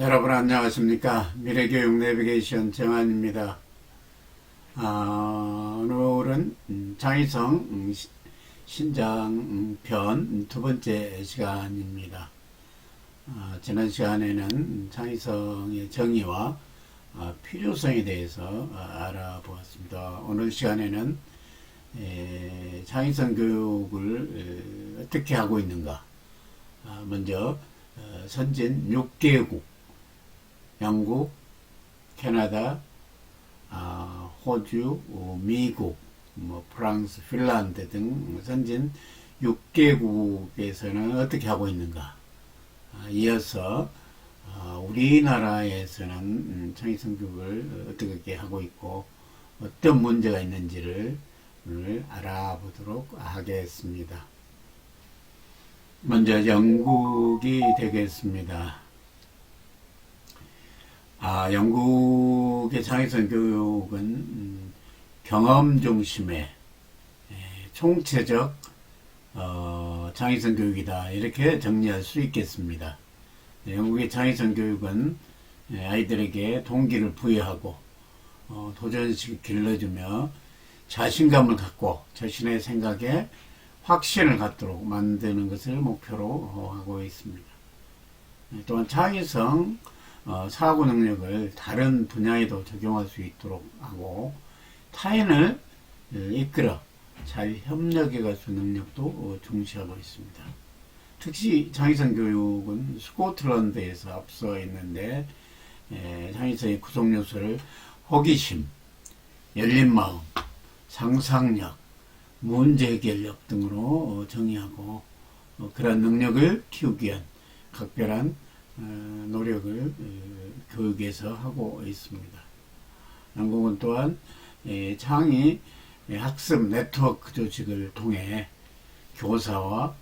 여러분 안녕하십니까. 미래교육 내비게이션 정한입니다. 오늘은 창의성 신장편 두 번째 시간입니다. 지난 시간에는 창의성의 정의와 필요성에 대해서 알아보았습니다. 오늘 시간에는 창의성 교육을 어떻게 하고 있는가. 먼저 선진 6개국 영국, 캐나다, 호주, 미국, 프랑스, 핀란드 등 선진 6개국에서는 어떻게 하고 있는가. 이어서 우리나라에서는 창의성 교육을 어떻게 하고 있고 어떤 문제가 있는지를 오늘 알아보도록 하겠습니다. 먼저 영국이 되겠습니다. 영국의 창의성 교육은 경험 중심의 총체적 창의성 교육이다, 이렇게 정리할 수 있겠습니다. 영국의 창의성 교육은 아이들에게 동기를 부여하고 도전식을 길러주며 자신감을 갖고 자신의 생각에 확신을 갖도록 만드는 것을 목표로 하고 있습니다. 또한 창의성 사고 능력을 다른 분야에도 적용할 수 있도록 하고 타인을 이끌어 잘 협력해 갈 수 있는 능력도 중시하고 있습니다. 특히 창의성 교육은 스코틀랜드에서 앞서 있는데 창의성의 구성 요소를 호기심, 열린 마음, 상상력, 문제 해결력 등으로 정의하고 그런 능력을 키우기 위한 각별한 노력을 교육에서 하고 있습니다. 영국은 또한 창의 학습 네트워크 조직을 통해 교사와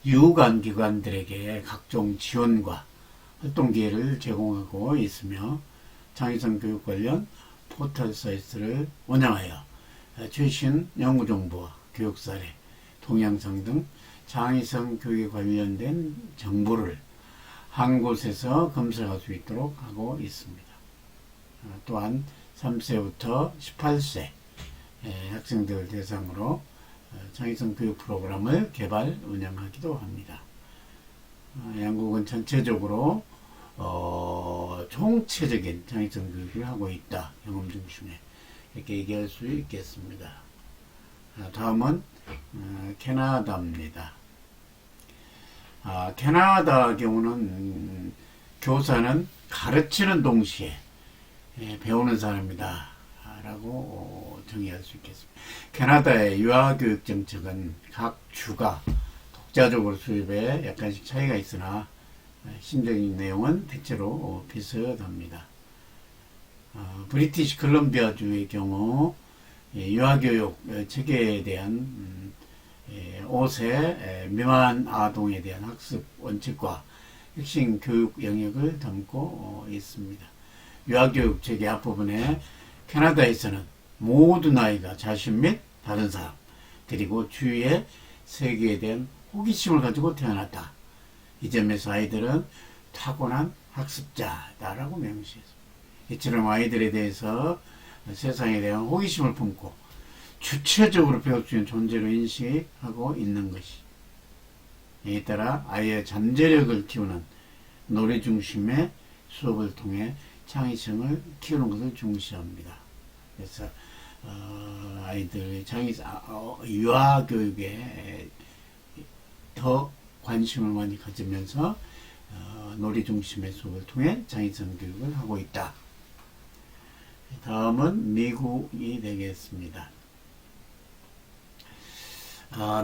유관기관들에게 각종 지원과 활동 기회를 제공하고 있으며 창의성 교육 관련 포털 사이트를 운영하여 최신 연구 정보와 교육 사례, 동영상 등 창의성 교육에 관련된 정보를 한 곳에서 검색할 수 있도록 하고 있습니다. 또한 3세부터 18세 학생들 대상으로 창의성 교육 프로그램을 개발, 운영하기도 합니다. 영국은 전체적으로 총체적인 창의성 교육을 하고 있다, 경험 중심에, 이렇게 얘기할 수 있겠습니다. 다음은 캐나다입니다. 캐나다 경우는 교사는 가르치는 동시에 배우는 사람이다 라고 정의할 수 있겠습니다. 캐나다의 유아교육 정책은 각 주가 독자적으로 수립에 약간씩 차이가 있으나 심적인 내용은 대체로 비슷합니다. 브리티시 컬럼비아주의 경우 유아교육 체계에 대한 5세 미만 아동에 대한 학습 원칙과 핵심 교육 영역을 담고 있습니다. 유아교육 체계 앞부분에 캐나다에서는 모든 아이가 자신 및 다른 사람 그리고 주위의 세계에 대한 호기심을 가지고 태어났다. 이 점에서 아이들은 타고난 학습자다라고 명시했습니다. 이처럼 아이들에 대해서 세상에 대한 호기심을 품고 주체적으로 배울 수 있는 존재로 인식하고 있는 것이, 이에 따라 아이의 잠재력을 키우는 노래 중심의 수업을 통해 창의성을 키우는 것을 중시합니다. 그래서 아이들의 유아 교육에 더 관심을 많이 가지면서 놀이 중심의 수업을 통해 창의성 교육을 하고 있다. 다음은 미국이 되겠습니다.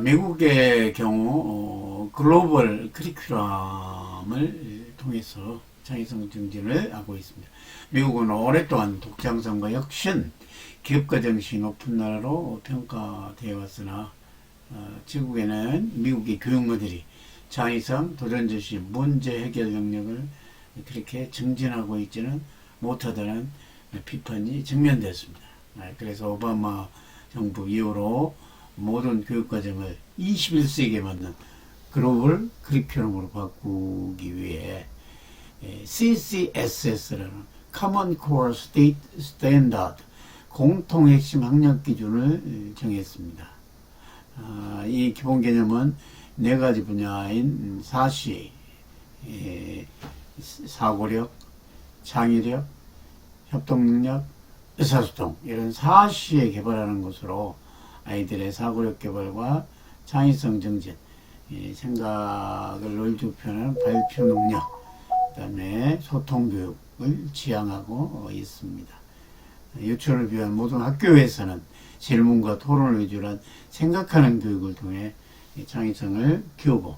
미국의 경우 글로벌 커리큘럼을 통해서 창의성 증진을 하고 있습니다. 미국은 오랫동안 독창성과 혁신, 기업가 정신이 높은 나라로 평가되어 왔으나 지국에는 미국의 교육 모델이 창의성, 도전제시, 문제 해결 능력을 그렇게 증진하고 있지는 못하다는 비판이 직면됐습니다. 그래서 오바마 정부 이후로 모든 교육과정을 21세기에 맞는 글로벌 커리큘럼으로 바꾸기 위해 CCSS라는 Common Core State Standard 공통 핵심 학력 기준을 정했습니다. 이 기본 개념은 네 가지 분야인 사시, 사고력, 창의력, 협동능력, 의사소통 이런 사시에 개발하는 것으로 아이들의 사고력 개발과 창의성 증진, 생각을 논리적으로 발표 능력, 그 다음에 소통 교육을 지향하고 있습니다. 유치원을 비롯한 모든 학교에서는 질문과 토론을 위주로 한 생각하는 교육을 통해 창의성을 키우고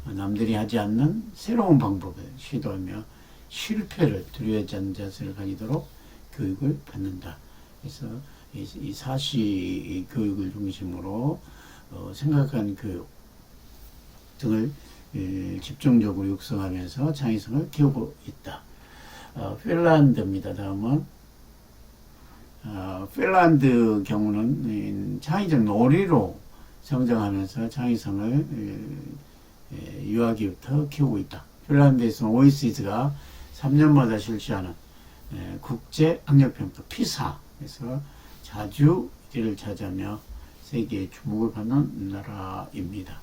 남들이 하지 않는 새로운 방법을 시도하며 실패를 두려워하지 않는 자세를 가지도록 교육을 받는다. 그래서 이 사시 교육을 중심으로 생각하는 교육 등을 집중적으로 육성하면서 창의성을 키우고 있다. 핀란드입니다. 다음은 핀란드 경우는 창의적 놀이로 성장하면서 창의성을 유아기부터 키우고 있다. 핀란드에서는 OECD가 3년마다 실시하는 국제 학력평가 피사에서 자주 이를 차지하며 세계의 주목을 받는 나라입니다.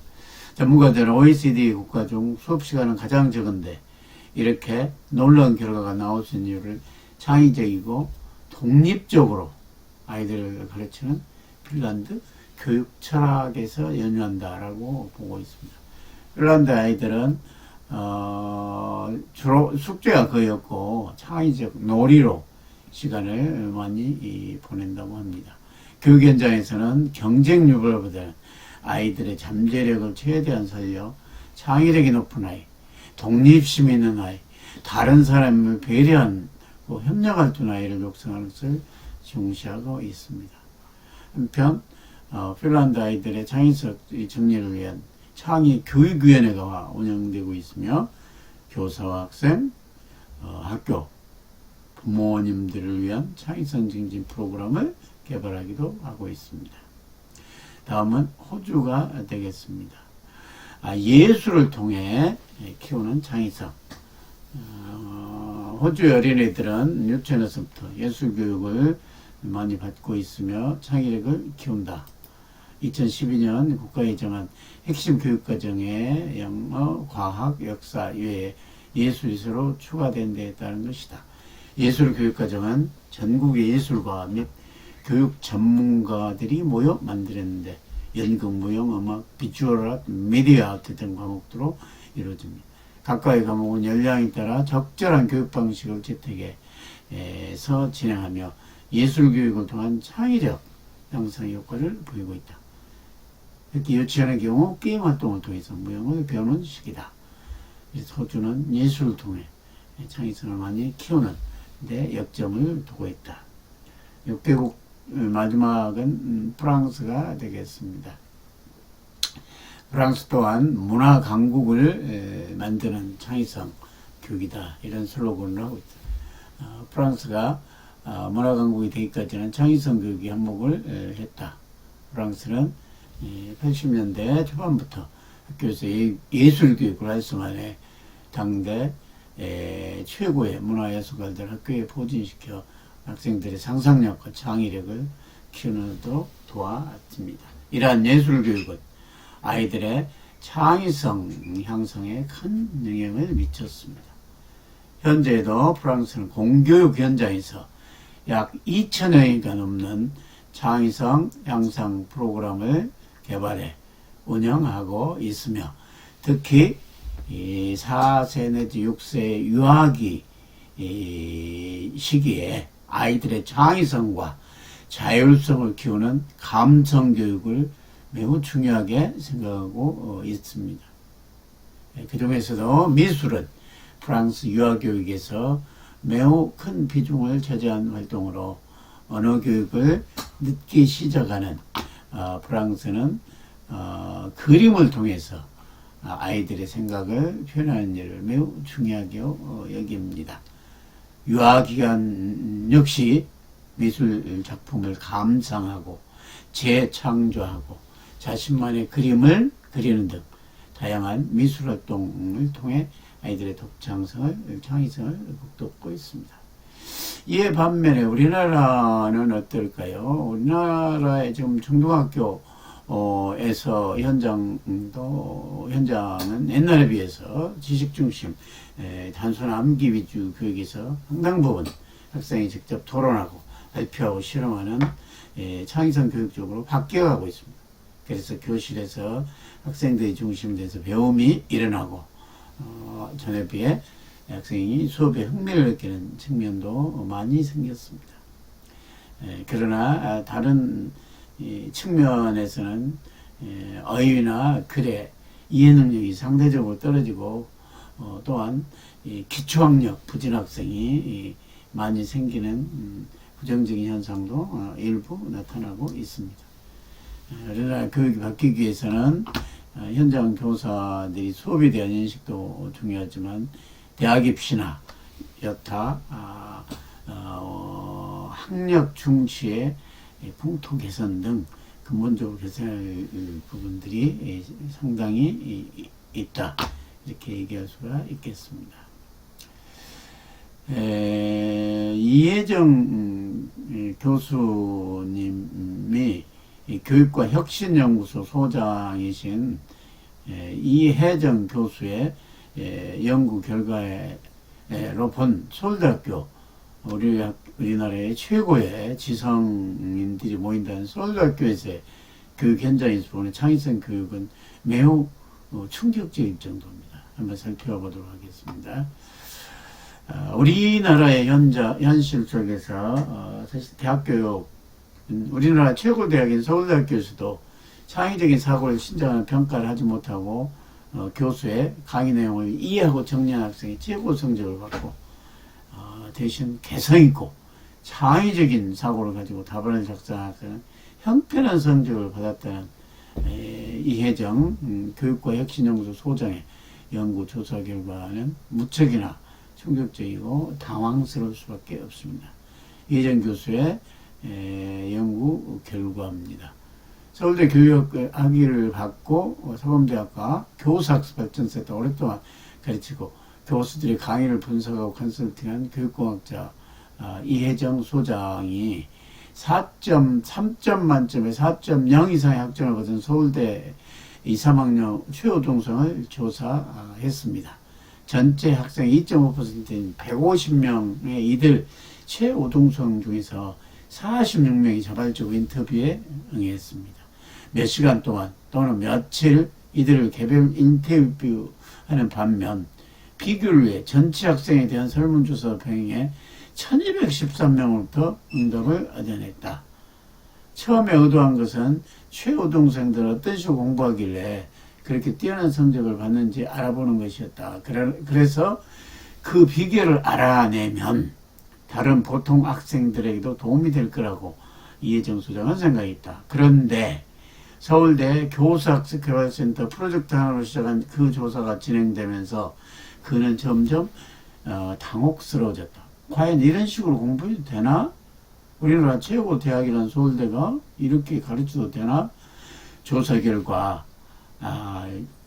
전문가들은 OECD 국가 중 수업 시간은 가장 적은데 이렇게 놀라운 결과가 나올 수 있는 이유를 창의적이고 독립적으로 아이들을 가르치는 핀란드 교육 철학에서 연유한다라고 보고 있습니다. 핀란드 아이들은 주로 숙제가 거의 없고 창의적 놀이로 시간을 많이 보낸다고 합니다. 교육 현장에서는 경쟁 유발보다는 아이들의 잠재력을 최대한 살려 창의력이 높은 아이, 독립심 있는 아이, 다른 사람을 배려하고 협력할 줄 아이를 육성하는 것을 중시하고 있습니다. 한편 핀란드 아이들의 창의적 정리를 위한 창의교육위원회가 운영되고 있으며 교사와 학생, 학교, 부모님들을 위한 창의성 증진 프로그램을 개발하기도 하고 있습니다. 다음은 호주가 되겠습니다. 예술을 통해 키우는 창의성. 호주 어린이들은 유치원에서부터 예술교육을 많이 받고 있으며 창의력을 키운다. 2012년 국가에 정한 핵심 교육과정에 영어, 과학, 역사 외에 예술이 새로 추가된 데 따른 것이다. 예술 교육과정은 전국의 예술가 및 교육 전문가들이 모여 만들었는데 연극, 무용, 음악, 비주얼 아트, 미디어 아트 등 과목으로 이루어집니다. 각각의 과목은 연령에 따라 적절한 교육 방식을 채택해서 진행하며 예술 교육을 통한 창의력 형성 효과를 보이고 있다. 특히 유치원의 경우 게임 활동을 통해서 무용을 배우는 시기다. 호주는 예술을 통해 창의성을 많이 키우는 데 역점을 두고 있다. 6개국 마지막은 프랑스가 되겠습니다. 프랑스 또한 문화 강국을 만드는 창의성 교육이다. 이런 슬로건을 하고 있다. 프랑스가 문화 강국이 되기까지는 창의성 교육의 한몫을 했다. 프랑스는 80년대 초반부터 학교에서 예술 교육을 활성화해 당대 최고의 문화예술가들 학교에 포진시켜 학생들의 상상력과 창의력을 키우는 데 도와줍니다. 이러한 예술교육은 아이들의 창의성 향상에 큰 영향을 미쳤습니다. 현재도 프랑스는 공교육 현장에서 약 2,000여개가 넘는 창의성 향상 프로그램을 개발해 운영하고 있으며 특히 4세 내지 6세 유아기 시기에 아이들의 창의성과 자율성을 키우는 감성교육을 매우 중요하게 생각하고 있습니다. 그 중에서도 미술은 프랑스 유아교육에서 매우 큰 비중을 차지한 활동으로 언어교육을 늦게 시작하는 프랑스는 그림을 통해서 아이들의 생각을 표현하는 일을 매우 중요하게 여깁니다. 유아기간 역시 미술 작품을 감상하고 재창조하고 자신만의 그림을 그리는 등 다양한 미술활동을 통해 아이들의 독창성을, 창의성을 북돋고 있습니다. 이에 반면에 우리나라는 어떨까요? 우리나라의 지금 중등학교에서 현장은 옛날에 비해서 지식 중심, 단순 암기 위주 교육에서 상당 부분 학생이 직접 토론하고 발표하고 실험하는 창의성 교육 쪽으로 바뀌어가고 있습니다. 그래서 교실에서 학생들이 중심돼서 배움이 일어나고 전에 비해 학생이 수업에 흥미를 느끼는 측면도 많이 생겼습니다. 그러나 다른 측면에서는 어휘나 글의 이해 능력이 상대적으로 떨어지고 또한 기초학력 부진 학생이 많이 생기는 부정적인 현상도 일부 나타나고 있습니다. 그러나 교육이 바뀌기 위해서는 현장 교사들이 수업에 대한 인식도 중요하지만 대학 입시나 여타 학력 중시의 풍토 개선 등 근본적으로 개선할 부분들이 상당히 있다, 이렇게 얘기할 수가 있겠습니다. 이혜정 교수님이 교육과 혁신연구소 소장이신 이혜정 교수의 연구 결과로 본 서울대학교, 우리나라의 최고의 지성인들이 모인다는 서울대학교에서의 교육 현장에서 보는 창의성 교육은 매우 충격적일 정도입니다. 한번 살펴보도록 하겠습니다. 우리나라의 현실 속에서 사실 대학교육, 우리나라 최고 대학인 서울대학교에서도 창의적인 사고를 신장하는 평가를 하지 못하고 교수의 강의 내용을 이해하고 정리한 학생이 최고 성적을 받고 대신 개성있고 창의적인 사고를 가지고 답안을 작성한 학생은 형편한 성적을 받았다는 이혜정 교육과 혁신연구소 소장의 연구 조사 결과는 무척이나 충격적이고 당황스러울 수밖에 없습니다. 이혜정 교수의 연구 결과입니다. 서울대 교육학위를 받고 사범대학과 교수학습발전센터 오랫동안 가르치고 교수들의 강의를 분석하고 컨설팅한 교육공학자 이혜정 소장이 4.3점 만점에 4.0 이상의 학점을 거둔 서울대 2, 3학년 최우동성을 조사했습니다. 전체 학생 2.5%인 150명의 이들 최우동성 중에서 46명이 자발적 인터뷰에 응했습니다. 몇 시간 동안 또는 며칠 이들을 개별 인터뷰하는 반면 비교를 위해 전체 학생에 대한 설문조사 병행해 1213명으로부터 응답을 얻어냈다. 처음에 의도한 것은 최우동생들 어떤 식으로 공부하길래 그렇게 뛰어난 성적을 받는지 알아보는 것이었다. 그래서 그 비결을 알아내면 다른 보통 학생들에게도 도움이 될 거라고 이혜정 소장은 생각했다. 그런데 서울대 교수학습개발센터 프로젝트 하나로 시작한 그 조사가 진행되면서 그는 점점 당혹스러워졌다. 과연 이런 식으로 공부해도 되나? 우리나라 최고 대학이라는 서울대가 이렇게 가르쳐도 되나? 조사 결과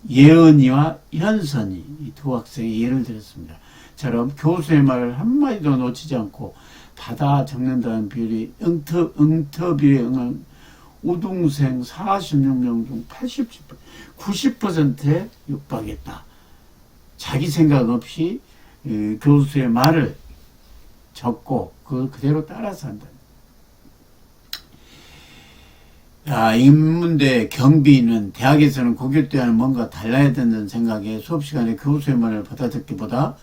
예은이와 현선이 이 두 학생의 예를 들었습니다. 처럼 교수의 말을 한마디도 놓치지 않고 받아 적는다는 비율이 응답비에 응한 우등생 46명 중 90%에 육박했다. 자기 생각 없이 교수의 말을 적고 그걸 그대로 따라서 한다. 인문대 경비는 대학에서는 고교 때와는 뭔가 달라야 된다는 생각에 수업 시간에 교수의 말을 받아듣기보다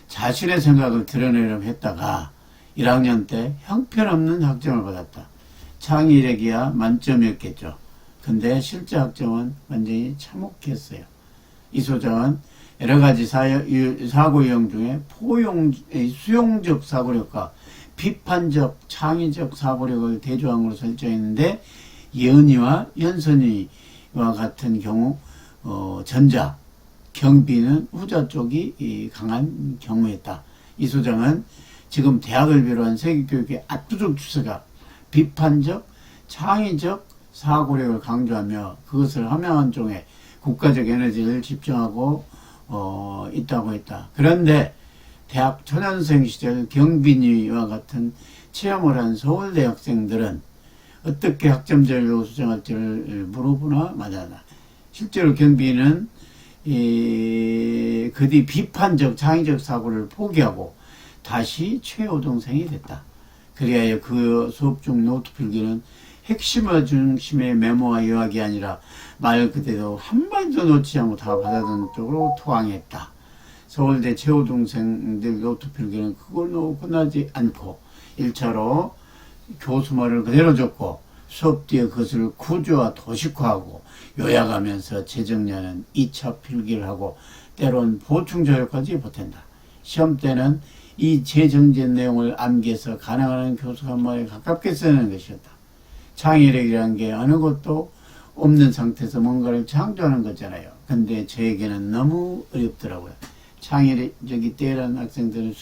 자신의 생각을 드러내려고 했다가 1학년 때 형편없는 학점을 받았다. 창의력이야 만점이었겠죠. 근데 실제 학점은 완전히 참혹했어요. 이 소장은 여러 가지 사고 유형 중에 수용적 사고력과 비판적 창의적 사고력을 대조항으로 설정했는데 예은이와 현선이와 같은 경우 전자, 경비는 후자 쪽이 강한 경우였다. 이 소장은 지금 대학을 비롯한 세계교육의 압도적 추세가 비판적, 창의적 사고력을 강조하며 그것을 함양한 쪽에 국가적 에너지를 집중하고 있다고 했다. 그런데 대학 초년생 시절 경빈이와 같은 체험을 한 서울대 학생들은 어떻게 학점제로 수정할지를 물어보나 마나다. 실제로 경빈은 그 뒤 비판적 창의적 사고를 포기하고 다시 최우동생이 됐다. 그리하여 그 수업 중 노트 필기는 핵심어 중심의 메모와 요약이 아니라 말 그대로 한 발도 놓지 않고 다 받아듣는 쪽으로 투항했다. 서울대 최우동생들 노트 필기는 그걸로 끝나지 않고 1차로 교수 말을 그대로 적고 수업 뒤에 그것을 구조화 도식화하고 요약하면서 재정리하는 2차 필기를 하고 때론 보충 조율까지 보탠다. 시험 때는 이 재정지한 내용을 암기해서 가능한 교수가 말에 가깝게 쓰는 것이었다. 창의력이라는 게 어느 것도 없는 상태에서 뭔가를 창조하는 거잖아요. 근데 저에게는 너무 어렵더라고요. 창의력이 뛰어난 학생들은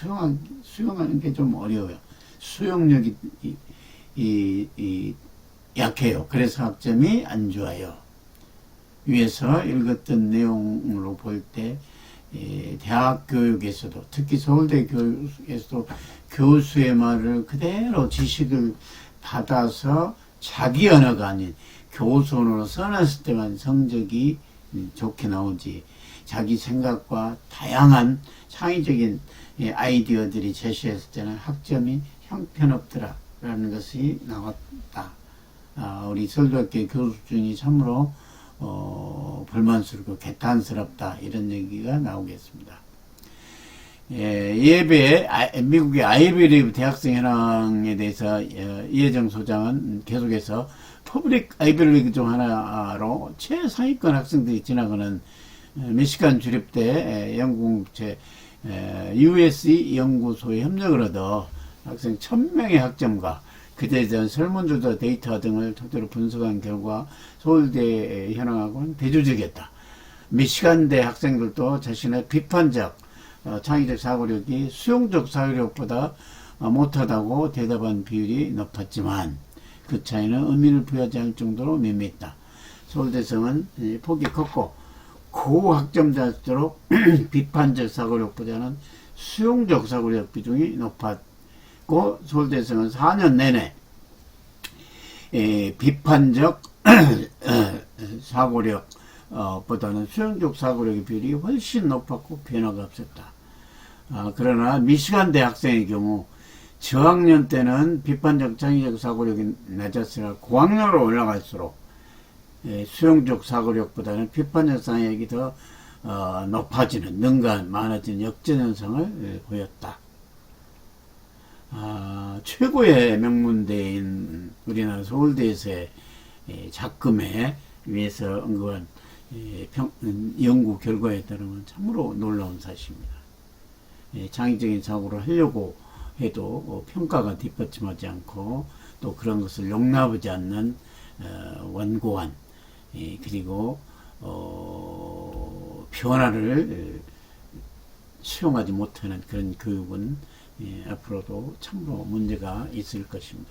수용하는 게 좀 어려워요. 수용력이 약해요. 그래서 학점이 안 좋아요. 위에서 읽었던 내용으로 볼 때 대학 교육에서도 특히 서울대 교육에서도 교수의 말을 그대로 지식을 받아서 자기 언어가 아닌 교수 언어로 써놨을 때만 성적이 좋게 나오지 자기 생각과 다양한 창의적인 아이디어들이 제시했을 때는 학점이 형편없더라 라는 것이 나왔다. 우리 서울대학교 교수 중이 참으로 불만스럽고 개탄스럽다 이런 얘기가 나오겠습니다. 예배 미국의 아이비리그 대학생 현황에 대해서 이혜정 소장은 계속해서 퍼블릭 아이비리그 중 하나로 최상위권 학생들이 지나가는 미시간 주립대 영국제 USC 연구소에 협력을 얻어 학생 1000명의 학점과 그대에 대한 설문조사 데이터 등을 토대로 분석한 결과 서울대 현황하고는 대조적이었다. 미시간대 학생들도 자신의 비판적 창의적 사고력이 수용적 사고력보다 못하다고 대답한 비율이 높았지만 그 차이는 의미를 부여하지 않을 정도로 미미했다. 서울대생은 폭이 컸고 고학점자일수록 비판적 사고력보다는 수용적 사고력 비중이 높았고 서울대생은 4년 내내 비판적 사고력 보다는 수용적 사고력의 비율이 훨씬 높았고 변화가 없었다. 그러나 미시간대 학생의 경우 저학년 때는 비판적 창의적 사고력이 낮았으나 고학년으로 올라갈수록 수용적 사고력보다는 비판적 사고력이 더 높아지는 능가한 많아지는 역전현상을 보였다. 최고의 명문대인 우리나라 서울대에서의 작금에 위해서 언급한 연구 결과에 따르면 참으로 놀라운 사실입니다. 창의적인 사고를 하려고 해도 평가가 뒷받침하지 않고 또 그런 것을 용납하지 않는 완고한 그리고 변화를 수용하지 못하는 그런 교육은 앞으로도 참으로 문제가 있을 것입니다.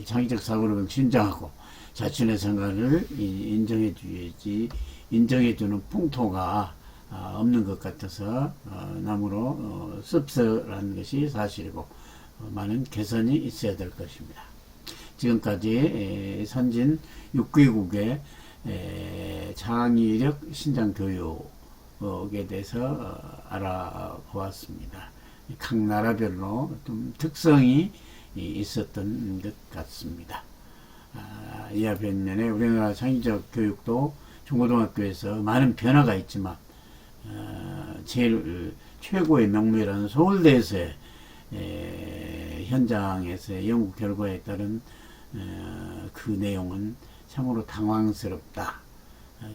창의적 사고력을 진정하고 자신의 생각을 인정해주지 인정해주는 풍토가 없는 것 같아서 나무로 씁쓸한 것이 사실이고 많은 개선이 있어야 될 것입니다. 지금까지 선진 6개국의 창의력 신장 교육에 대해서 알아보았습니다. 각 나라별로 좀 특성이 있었던 것 같습니다. 이와 반면에 우리나라 창의적 교육도 중고등학교에서 많은 변화가 있지만 제일 최고의 명문이라는 서울대에서의 현장에서의 연구 결과에 따른 그 내용은 참으로 당황스럽다.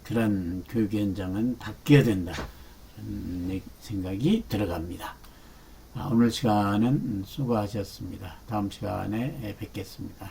그런 교육 현장은 바뀌어야 된다. 그런 생각이 들어갑니다. 오늘 시간은 수고하셨습니다. 다음 시간에 뵙겠습니다.